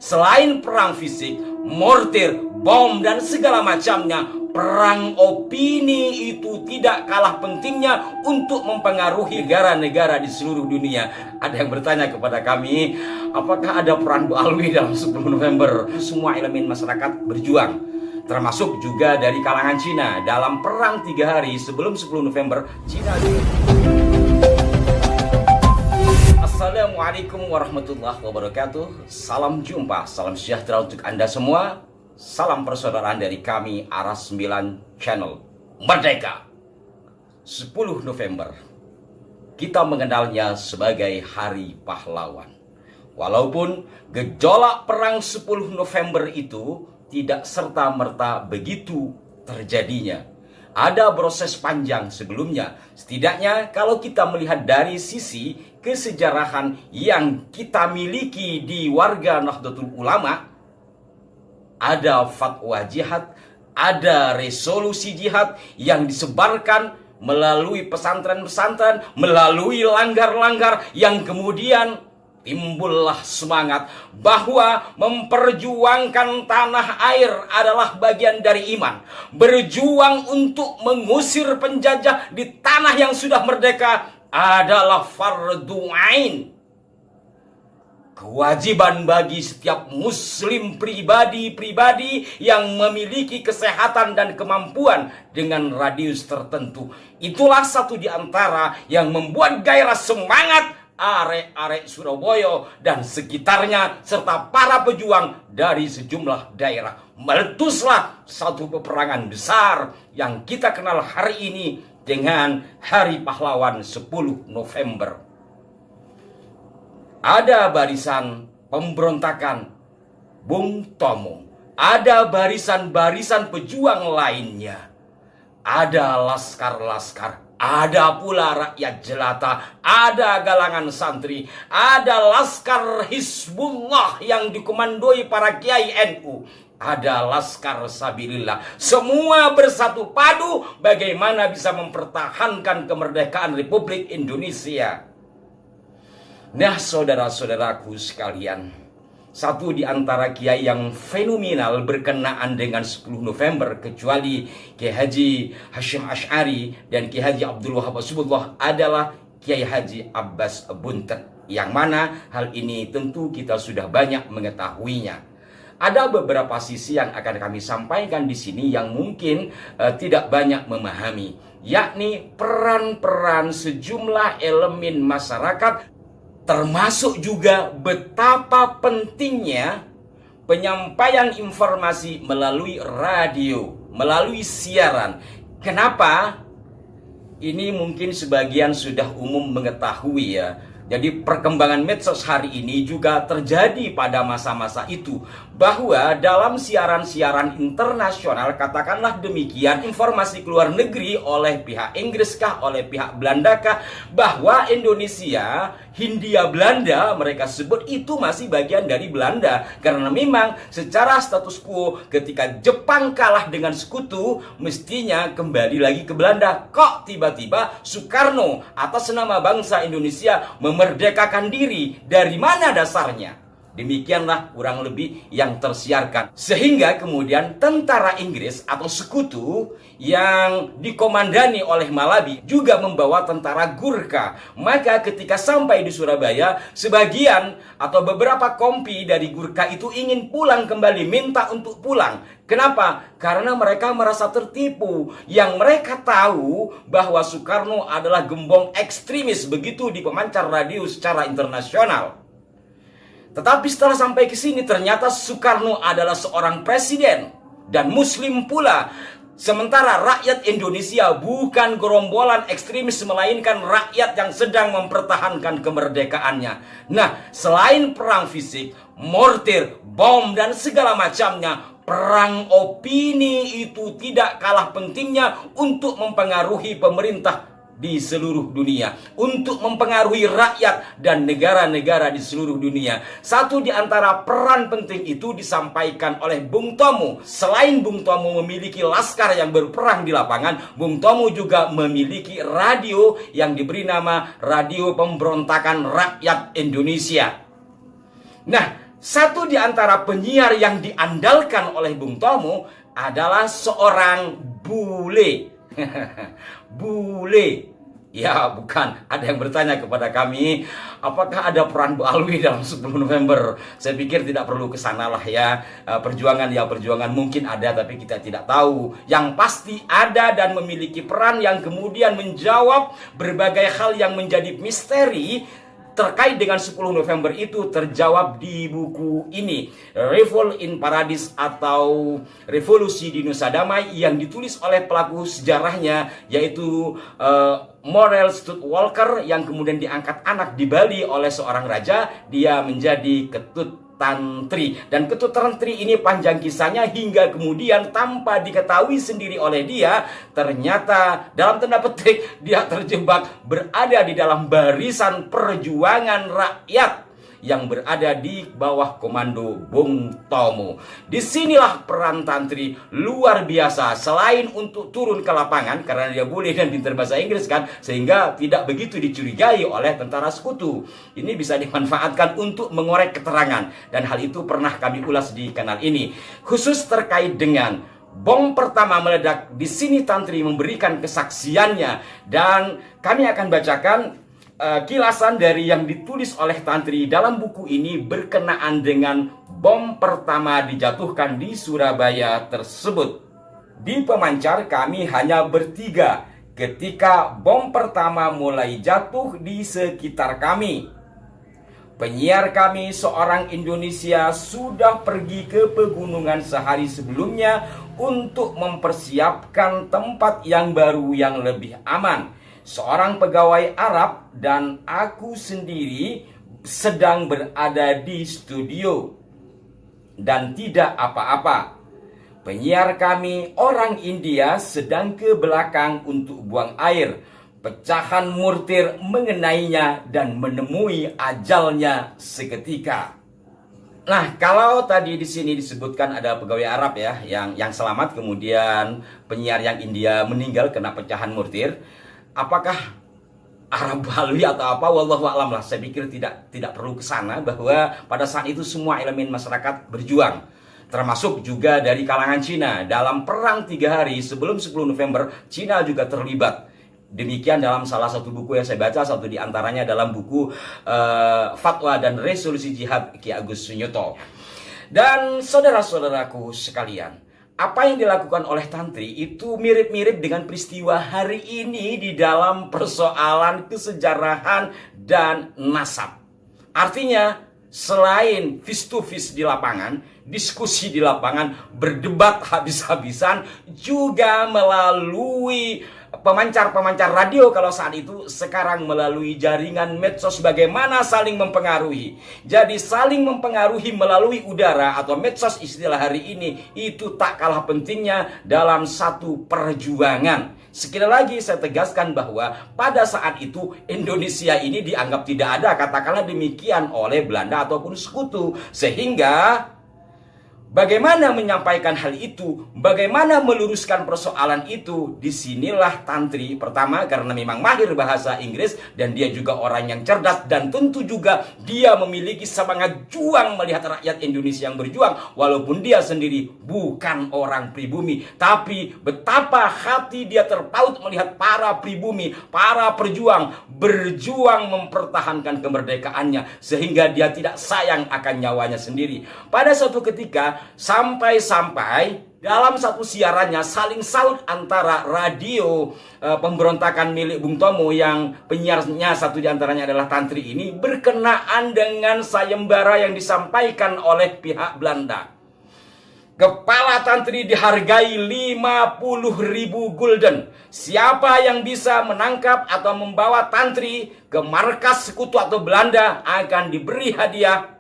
Selain perang fisik, mortir, bom, dan segala macamnya, perang opini itu tidak kalah pentingnya untuk mempengaruhi negara-negara di seluruh dunia. Ada yang bertanya kepada kami, apakah ada peran Bu Alwi dalam 10 November? Semua elemen masyarakat berjuang, termasuk juga dari kalangan Cina. Dalam perang 3 hari sebelum 10 November, Cina juga. Assalamualaikum warahmatullahi wabarakatuh. Salam jumpa, salam sejahtera untuk Anda semua. Salam persaudaraan dari kami Aras 9 Channel. Merdeka 10 November, kita mengenalnya sebagai Hari Pahlawan. Walaupun gejolak perang 10 November itu tidak serta-merta begitu terjadinya, ada proses panjang sebelumnya. Setidaknya kalau kita melihat dari sisi kesejarahan yang kita miliki di warga Nahdlatul Ulama, ada fatwa jihad, ada resolusi jihad yang disebarkan melalui pesantren-pesantren, melalui langgar-langgar, yang kemudian timbullah semangat bahwa memperjuangkan tanah air adalah bagian dari iman. Berjuang untuk mengusir penjajah di tanah yang sudah merdeka adalah fardu ain. Kewajiban bagi setiap muslim pribadi-pribadi yang memiliki kesehatan dan kemampuan dengan radius tertentu. Itulah satu di antara yang membuat gairah semangat arek-arek Surabaya dan sekitarnya serta para pejuang dari sejumlah daerah. Meletuslah satu peperangan besar yang kita kenal hari ini dengan Hari Pahlawan 10 November. Ada barisan pemberontakan Bung Tomo, ada barisan-barisan pejuang lainnya, ada laskar-laskar, ada pula rakyat jelata, ada galangan santri, ada laskar Hizbullah yang dikomandoi para kiai NU, ada laskar Sabilillah. Semua bersatu padu bagaimana bisa mempertahankan kemerdekaan Republik Indonesia. Nah, saudara-saudaraku sekalian, satu di antara kiai yang fenomenal berkenaan dengan 10 November, kecuali Kiai Haji Hashim Asy'ari dan Kiai Haji Abdul Wahab Asbullah, adalah Kiai Haji Abbas Buntet, yang mana hal ini tentu kita sudah banyak mengetahuinya. Ada beberapa sisi yang akan kami sampaikan di sini yang mungkin tidak banyak memahami, yakni peran-peran sejumlah elemen masyarakat, termasuk juga betapa pentingnya penyampaian informasi melalui radio, melalui siaran. Kenapa? Ini mungkin sebagian sudah umum mengetahui ya. Jadi perkembangan medsos hari ini juga terjadi pada masa-masa itu, bahwa dalam siaran-siaran internasional, katakanlah demikian, informasi keluar negeri oleh pihak Inggris kah, oleh pihak Belanda kah, bahwa Indonesia, Hindia Belanda, mereka sebut itu masih bagian dari Belanda. Karena memang secara status quo ketika Jepang kalah dengan sekutu, mestinya kembali lagi ke Belanda. Kok tiba-tiba Soekarno atas nama bangsa Indonesia memerdekakan diri? Dari mana dasarnya? Demikianlah kurang lebih yang tersiarkan. Sehingga kemudian tentara Inggris atau sekutu yang dikomandani oleh Malabi juga membawa tentara Gurkha. Maka ketika sampai di Surabaya, sebagian atau beberapa kompi dari Gurkha itu ingin pulang kembali, minta untuk pulang. Kenapa? Karena mereka merasa tertipu. Yang mereka tahu bahwa Soekarno adalah gembong ekstremis, begitu di pemancar radio secara internasional. Tetapi setelah sampai ke sini, ternyata Soekarno adalah seorang presiden dan muslim pula. Sementara rakyat Indonesia bukan gerombolan ekstremis, melainkan rakyat yang sedang mempertahankan kemerdekaannya. Nah, selain perang fisik, mortir, bom, dan segala macamnya, perang opini itu tidak kalah pentingnya untuk mempengaruhi pemerintah di seluruh dunia, untuk mempengaruhi rakyat dan negara-negara di seluruh dunia. Satu di antara peran penting itu disampaikan oleh Bung Tomo. Selain Bung Tomo memiliki laskar yang berperang di lapangan, Bung Tomo juga memiliki radio yang diberi nama Radio Pemberontakan Rakyat Indonesia. Nah, Satu di antara penyiar yang diandalkan oleh Bung Tomo adalah seorang bule. Bule. Ya, bukan. Ada yang bertanya kepada kami, apakah ada peran Bu Alwi dalam 10 November? Saya pikir tidak perlu ke sana lah ya. Perjuangan mungkin ada, tapi kita tidak tahu. Yang pasti ada dan memiliki peran yang kemudian menjawab berbagai hal yang menjadi misteri terkait dengan 10 November itu terjawab di buku ini, Revolt in Paradise atau Revolusi di Nusa Damai, yang ditulis oleh pelaku sejarahnya yaitu Morel Stud Walker, yang kemudian diangkat anak di Bali oleh seorang raja. Dia menjadi ketut tantri, dan ketut tantri ini panjang kisahnya hingga kemudian tanpa diketahui sendiri oleh dia, ternyata dalam tanda petik dia terjebak berada di dalam barisan perjuangan rakyat yang berada di bawah komando Bung Tomo. Disinilah peran tantri luar biasa. Selain untuk turun ke lapangan karena dia boleh dan pintar bahasa Inggris kan, sehingga tidak begitu dicurigai oleh tentara sekutu. Ini bisa dimanfaatkan untuk mengorek keterangan, dan hal itu pernah kami ulas di kanal ini. Khusus terkait dengan bom pertama meledak, di sini tantri memberikan kesaksiannya, dan kami akan bacakan kilasan dari yang ditulis oleh tantri dalam buku ini berkenaan dengan bom pertama dijatuhkan di Surabaya tersebut. Di pemancar kami hanya bertiga ketika bom pertama mulai jatuh di sekitar kami. Penyiar kami seorang Indonesia sudah pergi ke pegunungan sehari sebelumnya untuk mempersiapkan tempat yang baru yang lebih aman. Seorang pegawai Arab dan aku sendiri sedang berada di studio dan tidak apa-apa. Penyiar kami orang India sedang ke belakang untuk buang air. Pecahan mortir mengenainya dan menemui ajalnya seketika. Nah, kalau tadi di sini disebutkan ada pegawai Arab ya yang selamat, kemudian penyiar yang India meninggal kena pecahan mortir. Apakah Arab Balwi atau apa? Wallahu a'lam lah. Saya pikir tidak perlu ke sana, bahwa pada saat itu semua elemen masyarakat berjuang, termasuk juga dari kalangan Cina. Dalam perang 3 hari sebelum 10 November, Cina juga terlibat. Demikian dalam salah satu buku yang saya baca, satu di antaranya dalam buku Fatwa dan Resolusi Jihad Ki Agus Sunyoto. Dan saudara-saudaraku sekalian, apa yang dilakukan oleh tantri itu mirip-mirip dengan peristiwa hari ini di dalam persoalan kesejarahan dan nasab. Artinya, selain face to face di lapangan, diskusi di lapangan, berdebat habis-habisan, juga melalui pemancar-pemancar radio kalau saat itu, sekarang melalui jaringan medsos, bagaimana saling mempengaruhi. Jadi saling mempengaruhi melalui udara atau medsos istilah hari ini, itu tak kalah pentingnya dalam satu perjuangan. Sekali lagi saya tegaskan bahwa pada saat itu Indonesia ini dianggap tidak ada, katakanlah demikian, oleh Belanda ataupun sekutu. Sehingga bagaimana menyampaikan hal itu, bagaimana meluruskan persoalan itu, disinilah tantri pertama, karena memang mahir bahasa Inggris dan dia juga orang yang cerdas, dan tentu juga dia memiliki semangat juang melihat rakyat Indonesia yang berjuang, walaupun dia sendiri bukan orang pribumi, tapi betapa hati dia terpaut melihat para pribumi, para pejuang berjuang mempertahankan kemerdekaannya, sehingga dia tidak sayang akan nyawanya sendiri. Pada suatu ketika, sampai-sampai dalam satu siarannya saling saut antara radio pemberontakan milik Bung Tomo, yang penyiarnya satu diantaranya adalah tantri ini, berkenaan dengan sayembara yang disampaikan oleh pihak Belanda. Kepala tantri dihargai 50.000 gulden. Siapa yang bisa menangkap atau membawa tantri ke markas sekutu atau Belanda akan diberi hadiah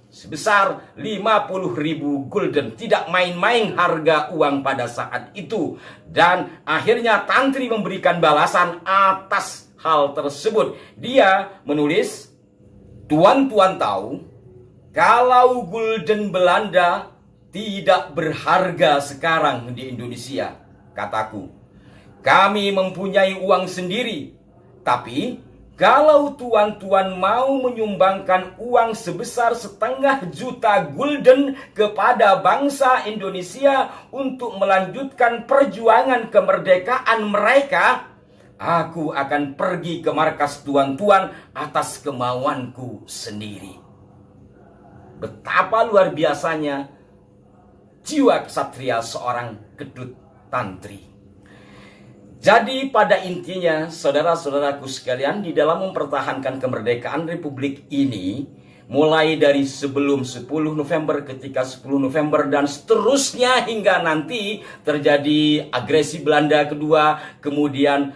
sebesar 50.000 gulden. Tidak main-main harga uang pada saat itu. Dan akhirnya tantri memberikan balasan atas hal tersebut. Dia menulis, "Tuan-tuan tahu, kalau gulden Belanda tidak berharga sekarang di Indonesia, kataku. Kami mempunyai uang sendiri, tapi Kalau tuan-tuan mau menyumbangkan uang sebesar 500 juta gulden kepada bangsa Indonesia untuk melanjutkan perjuangan kemerdekaan mereka, aku akan pergi ke markas tuan-tuan atas kemauanku sendiri. Betapa luar biasanya jiwa kesatria seorang Kedut Tantri. Jadi pada intinya, saudara-saudaraku sekalian, di dalam mempertahankan kemerdekaan Republik ini, mulai dari sebelum 10 November, ketika 10 November, dan seterusnya hingga nanti terjadi agresi Belanda kedua, kemudian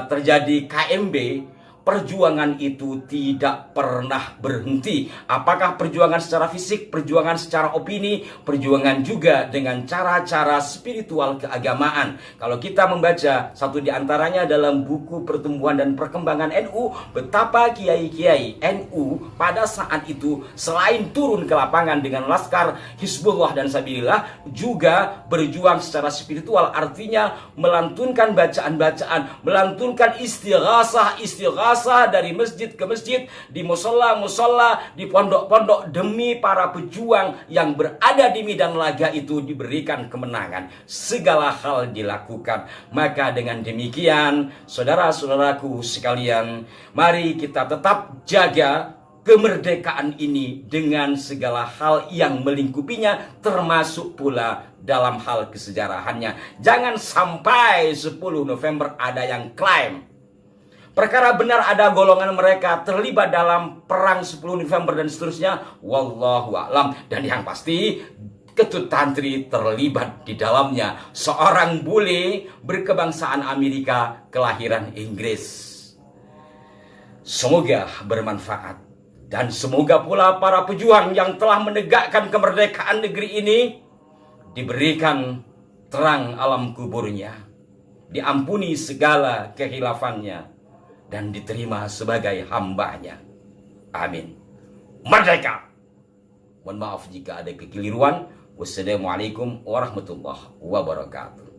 terjadi KMB, perjuangan itu tidak pernah berhenti. Apakah perjuangan secara fisik, perjuangan secara opini, perjuangan juga dengan cara-cara spiritual keagamaan. Kalau kita membaca satu di antaranya dalam buku Pertumbuhan dan Perkembangan NU, betapa kiai-kiai NU pada saat itu selain turun ke lapangan dengan laskar Hizbullah dan Sabilillah, juga berjuang secara spiritual, artinya melantunkan bacaan-bacaan, melantunkan istighasah dari masjid ke masjid, di musola-musola, di pondok-pondok, demi para pejuang yang berada di medan laga itu diberikan kemenangan. Segala hal dilakukan. Maka dengan demikian, saudara-saudaraku sekalian, mari kita tetap jaga kemerdekaan ini dengan segala hal yang melingkupinya, termasuk pula dalam hal kesejarahannya. Jangan sampai 10 November ada yang klaim perkara benar ada golongan mereka terlibat dalam perang 10 November dan seterusnya. Wallahu a'lam. Dan yang pasti Ketut Tantri terlibat di dalamnya. Seorang bule berkebangsaan Amerika, kelahiran Inggris. Semoga bermanfaat. Dan semoga pula para pejuang yang telah menegakkan kemerdekaan negeri ini diberikan terang alam kuburnya, diampuni segala kehilafannya, dan diterima sebagai hambanya. Amin. Merdeka! Mohon maaf jika ada kekeliruan. Wassalamualaikum warahmatullahi wabarakatuh.